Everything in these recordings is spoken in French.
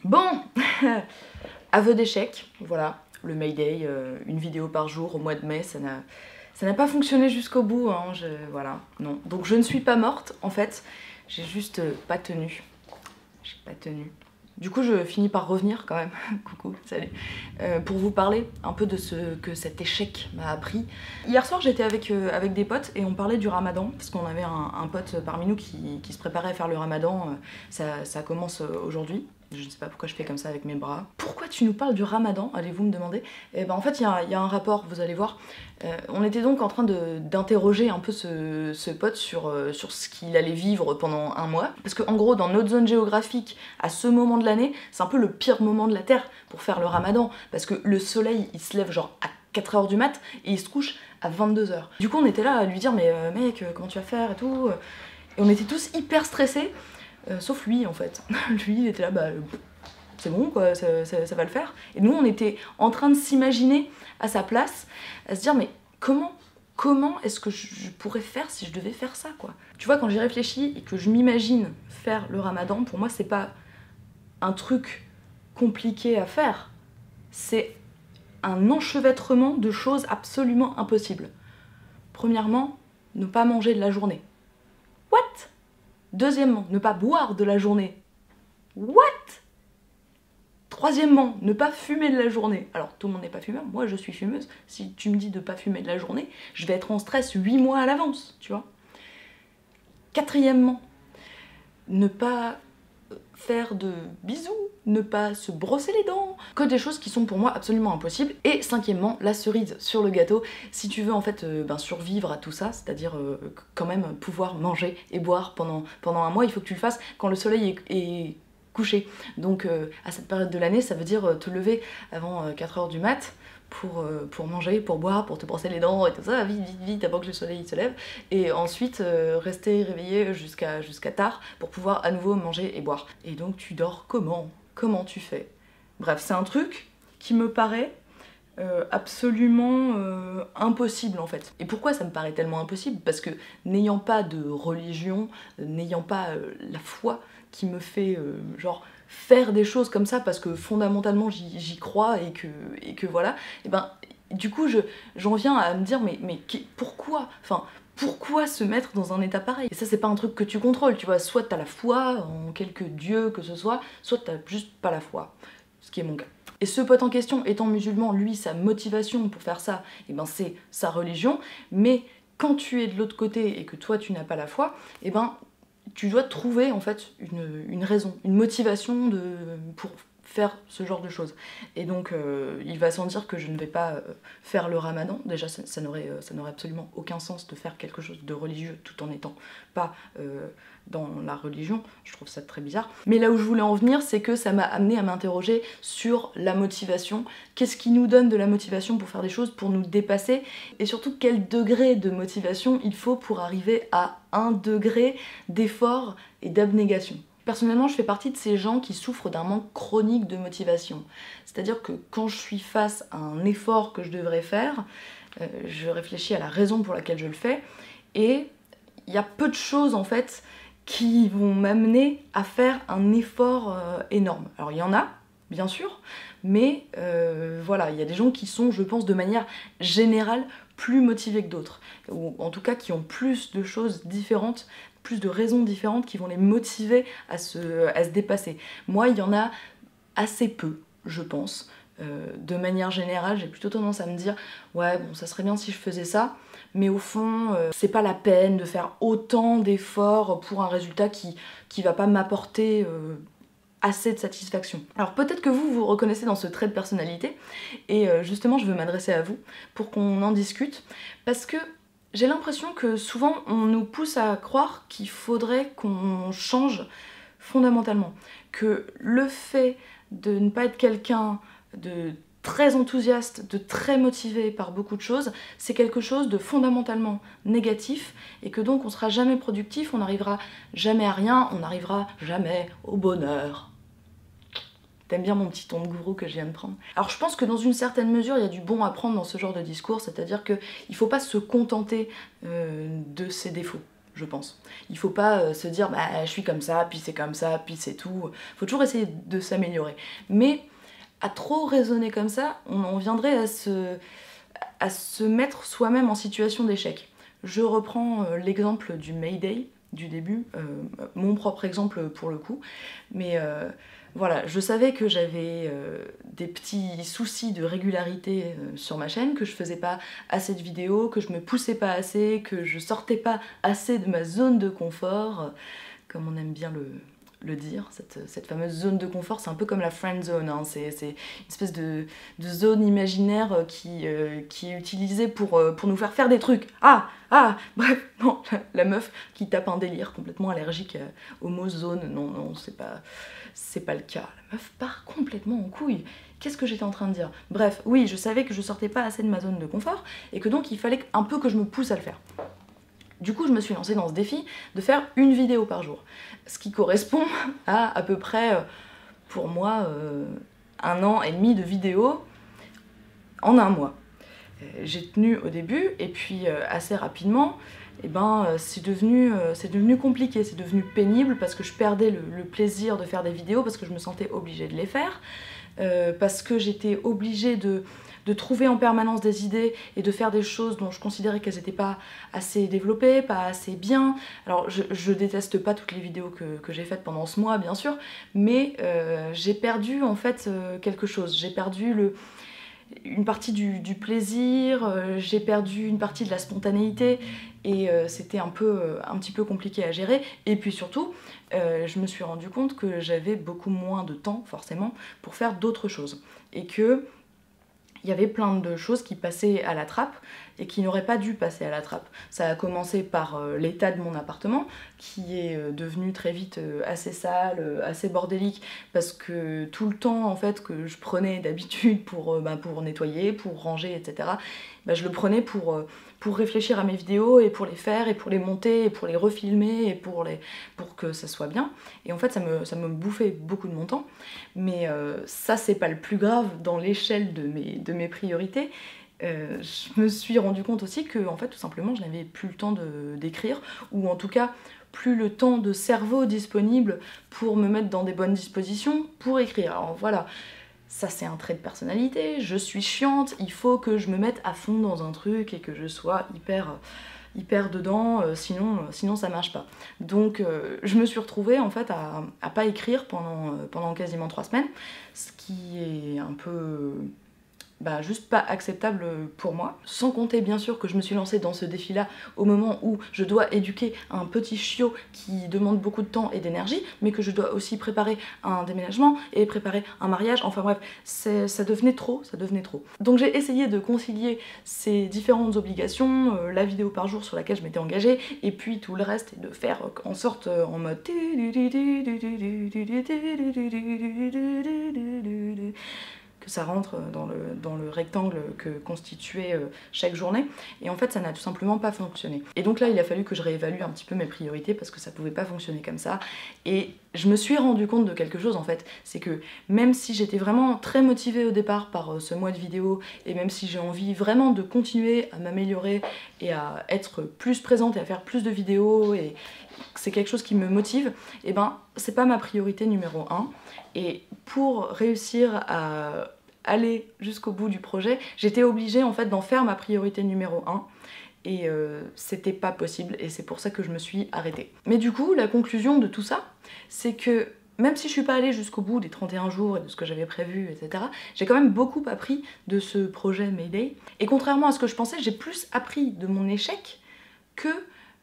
Bon, aveu d'échec, voilà, le Mayday, une vidéo par jour au mois de mai, ça n'a pas fonctionné jusqu'au bout, hein, voilà, non. Donc je ne suis pas morte, en fait, j'ai juste pas tenu. J'ai pas tenu. Du coup, je finis par revenir quand même, coucou, salut, pour vous parler un peu de ce que cet échec m'a appris. Hier soir, j'étais avec des potes et on parlait du ramadan, parce qu'on avait un pote parmi nous qui se préparait à faire le ramadan, ça commence aujourd'hui. Je ne sais pas pourquoi je fais comme ça avec mes bras. Pourquoi tu nous parles du ramadan, allez-vous me demander? Et ben en fait, il y a un rapport, vous allez voir. On était donc en train d'interroger un peu ce pote sur ce qu'il allait vivre pendant un mois. Parce qu'en gros, dans notre zone géographique, à ce moment de l'année, c'est un peu le pire moment de la Terre pour faire le ramadan. Parce que le soleil, il se lève genre à 4h du mat et il se couche à 22h. Du coup, on était là à lui dire, mais mec, comment tu vas faire et tout. Et on était tous hyper stressés. Sauf lui en fait. Lui il était là, bah c'est bon quoi, ça va le faire. Et nous on était en train de s'imaginer à sa place, à se dire mais comment est-ce que je pourrais faire si je devais faire ça quoi. Tu vois, quand j'y réfléchis et que je m'imagine faire le ramadan, pour moi c'est pas un truc compliqué à faire, c'est un enchevêtrement de choses absolument impossibles. Premièrement, ne pas manger de la journée. What? Deuxièmement, ne pas boire de la journée. What? Troisièmement, ne pas fumer de la journée. Alors, tout le monde n'est pas fumeur, moi je suis fumeuse. Si tu me dis de pas fumer de la journée, je vais être en stress 8 mois à l'avance, tu vois. Quatrièmement, ne pas faire de bisous, ne pas se brosser les dents, que des choses qui sont pour moi absolument impossibles. Et cinquièmement, la cerise sur le gâteau, si tu veux en fait survivre à tout ça, c'est-à-dire quand même pouvoir manger et boire pendant un mois, il faut que tu le fasses quand le soleil est couché. Donc à cette période de l'année, ça veut dire te lever avant 4h du mat, pour manger, pour boire, pour te brosser les dents et tout ça, vite avant que le soleil se lève, et ensuite rester réveillé jusqu'à tard pour pouvoir à nouveau manger et boire. Et donc tu dors comment? Comment tu fais? Bref, c'est un truc qui me paraît absolument impossible en fait. Et pourquoi ça me paraît tellement impossible? Parce que n'ayant pas de religion, n'ayant pas la foi qui me fait genre faire des choses comme ça parce que fondamentalement j'y crois et que voilà, et ben du coup j'en viens à me dire mais pourquoi? Enfin, pourquoi se mettre dans un état pareil? Et ça c'est pas un truc que tu contrôles, tu vois, soit t'as la foi en quelque dieu que ce soit t'as juste pas la foi, ce qui est mon cas. Et ce pote en question étant musulman, lui sa motivation pour faire ça, et ben c'est sa religion, mais quand tu es de l'autre côté et que toi tu n'as pas la foi, et ben tu dois trouver en fait une raison, une motivation pour faire ce genre de choses. Et donc il va sans dire que je ne vais pas faire le ramadan. Déjà ça n'aurait absolument aucun sens de faire quelque chose de religieux tout en étant pas dans la religion, je trouve ça très bizarre. Mais là où je voulais en venir, c'est que ça m'a amené à m'interroger sur la motivation. Qu'est-ce qui nous donne de la motivation pour faire des choses, pour nous dépasser? Et surtout, quel degré de motivation il faut pour arriver à un degré d'effort et d'abnégation? Personnellement, je fais partie de ces gens qui souffrent d'un manque chronique de motivation. C'est-à-dire que quand je suis face à un effort que je devrais faire, je réfléchis à la raison pour laquelle je le fais, et il y a peu de choses en fait qui vont m'amener à faire un effort énorme. Alors il y en a, bien sûr, mais voilà, il y a des gens qui sont, je pense, de manière générale, plus motivés que d'autres, ou en tout cas qui ont plus de choses différentes, plus de raisons différentes qui vont les motiver à se dépasser. Moi, il y en a assez peu, je pense. De manière générale, j'ai plutôt tendance à me dire ouais, bon, ça serait bien si je faisais ça, mais au fond, c'est pas la peine de faire autant d'efforts pour un résultat qui va pas m'apporter assez de satisfaction. Alors peut-être que vous vous reconnaissez dans ce trait de personnalité, et justement je veux m'adresser à vous pour qu'on en discute, parce que j'ai l'impression que souvent on nous pousse à croire qu'il faudrait qu'on change fondamentalement, que le fait de ne pas être quelqu'un de très enthousiaste, de très motivé par beaucoup de choses, c'est quelque chose de fondamentalement négatif, et que donc on sera jamais productif, on n'arrivera jamais à rien, on n'arrivera jamais au bonheur. T'aimes bien mon petit ton de gourou que je viens de prendre? Alors je pense que dans une certaine mesure, il y a du bon à prendre dans ce genre de discours, c'est-à-dire qu'il ne faut pas se contenter de ses défauts. je pense. Il faut pas se dire bah je suis comme ça, puis c'est comme ça, puis c'est tout. Faut toujours essayer de s'améliorer. Mais à trop raisonner comme ça, on en viendrait à se mettre soi-même en situation d'échec. Je reprends l'exemple du Mayday du début, mon propre exemple pour le coup, mais voilà, je savais que j'avais des petits soucis de régularité sur ma chaîne, que je faisais pas assez de vidéos, que je me poussais pas assez, que je sortais pas assez de ma zone de confort, comme on aime bien le dire, cette fameuse zone de confort, c'est un peu comme la friend zone, hein. C'est une espèce de zone imaginaire qui est utilisée pour nous faire des trucs. Bref, non, la meuf qui tape un délire complètement allergique au mot zone, non, c'est pas le cas. La meuf part complètement en couille. Qu'est-ce que j'étais en train de dire? Bref, oui, je savais que je sortais pas assez de ma zone de confort, et que donc il fallait un peu que je me pousse à le faire. Du coup, je me suis lancée dans ce défi de faire une vidéo par jour. Ce qui correspond à peu près, pour moi, 1 an et demi de vidéos en 1 mois. J'ai tenu au début, et puis assez rapidement, c'est devenu compliqué, c'est devenu pénible, parce que je perdais le plaisir de faire des vidéos, parce que je me sentais obligée de les faire, parce que j'étais obligée de trouver en permanence des idées et de faire des choses dont je considérais qu'elles n'étaient pas assez développées, pas assez bien. Alors je déteste pas toutes les vidéos que j'ai faites pendant ce mois, bien sûr, mais j'ai perdu en fait quelque chose. J'ai perdu une partie du plaisir, j'ai perdu une partie de la spontanéité, et c'était un petit peu compliqué à gérer. Et puis surtout, je me suis rendu compte que j'avais beaucoup moins de temps, forcément, pour faire d'autres choses. Et que il y avait plein de choses qui passaient à la trappe et qui n'auraient pas dû passer à la trappe. Ça a commencé par l'état de mon appartement, qui est devenu très vite assez sale, assez bordélique, parce que tout le temps en fait que je prenais d'habitude pour nettoyer, pour ranger, etc., je le prenais pour réfléchir à mes vidéos, et pour les faire, et pour les monter, et pour les refilmer, et pour que ça soit bien. Et en fait ça me bouffait beaucoup de mon temps, mais ça c'est pas le plus grave dans l'échelle de mes priorités. Je me suis rendu compte aussi que en fait tout simplement je n'avais plus le temps d'écrire, ou en tout cas plus le temps de cerveau disponible pour me mettre dans des bonnes dispositions pour écrire. Alors voilà, ça c'est un trait de personnalité, je suis chiante, il faut que je me mette à fond dans un truc et que je sois hyper dedans, sinon ça marche pas. Donc je me suis retrouvée en fait à pas écrire pendant quasiment 3 semaines, ce qui est un peu juste pas acceptable pour moi. Sans compter bien sûr que je me suis lancée dans ce défi-là au moment où je dois éduquer un petit chiot qui demande beaucoup de temps et d'énergie, mais que je dois aussi préparer un déménagement et préparer un mariage, enfin bref, ça devenait trop. Donc j'ai essayé de concilier ces différentes obligations, la vidéo par jour sur laquelle je m'étais engagée, et puis tout le reste, et de faire en sorte en mode que ça rentre dans le rectangle que constituait chaque journée, et en fait ça n'a tout simplement pas fonctionné. Et donc là il a fallu que je réévalue un petit peu mes priorités, parce que ça pouvait pas fonctionner comme ça, et je me suis rendu compte de quelque chose en fait, c'est que même si j'étais vraiment très motivée au départ par ce mois de vidéo, et même si j'ai envie vraiment de continuer à m'améliorer et à être plus présente et à faire plus de vidéos, et c'est quelque chose qui me motive, et c'est pas ma priorité numéro 1. Et pour réussir à aller jusqu'au bout du projet, j'étais obligée en fait d'en faire ma priorité numéro 1. Et c'était pas possible, et c'est pour ça que je me suis arrêtée. Mais du coup, la conclusion de tout ça, c'est que même si je suis pas allée jusqu'au bout des 31 jours et de ce que j'avais prévu, etc., j'ai quand même beaucoup appris de ce projet Mayday. Et contrairement à ce que je pensais, j'ai plus appris de mon échec que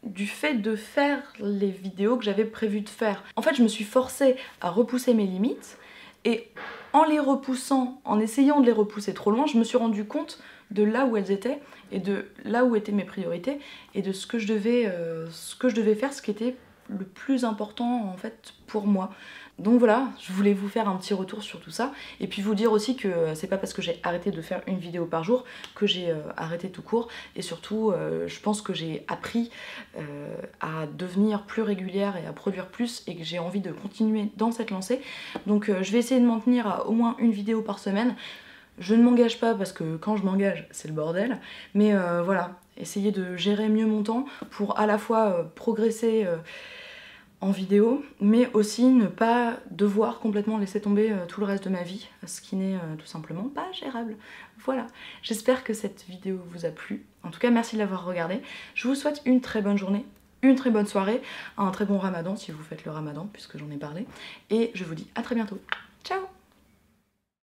du fait de faire les vidéos que j'avais prévu de faire. En fait, je me suis forcée à repousser mes limites, et en les repoussant, en essayant de les repousser trop loin, je me suis rendu compte de là où elles étaient, et de là où étaient mes priorités, et de ce que je devais faire, ce qui était le plus important en fait pour moi. Donc voilà, je voulais vous faire un petit retour sur tout ça, et puis vous dire aussi que c'est pas parce que j'ai arrêté de faire une vidéo par jour que j'ai arrêté tout court, et surtout je pense que j'ai appris à devenir plus régulière et à produire plus, et que j'ai envie de continuer dans cette lancée. Donc je vais essayer de m'en tenir à au moins une vidéo par semaine. Je ne m'engage pas parce que quand je m'engage, c'est le bordel. Mais voilà, essayer de gérer mieux mon temps pour à la fois progresser en vidéo, mais aussi ne pas devoir complètement laisser tomber tout le reste de ma vie, ce qui n'est tout simplement pas gérable. Voilà, j'espère que cette vidéo vous a plu. En tout cas, merci de l'avoir regardée. Je vous souhaite une très bonne journée, une très bonne soirée, un très bon ramadan si vous faites le ramadan, puisque j'en ai parlé. Et je vous dis à très bientôt.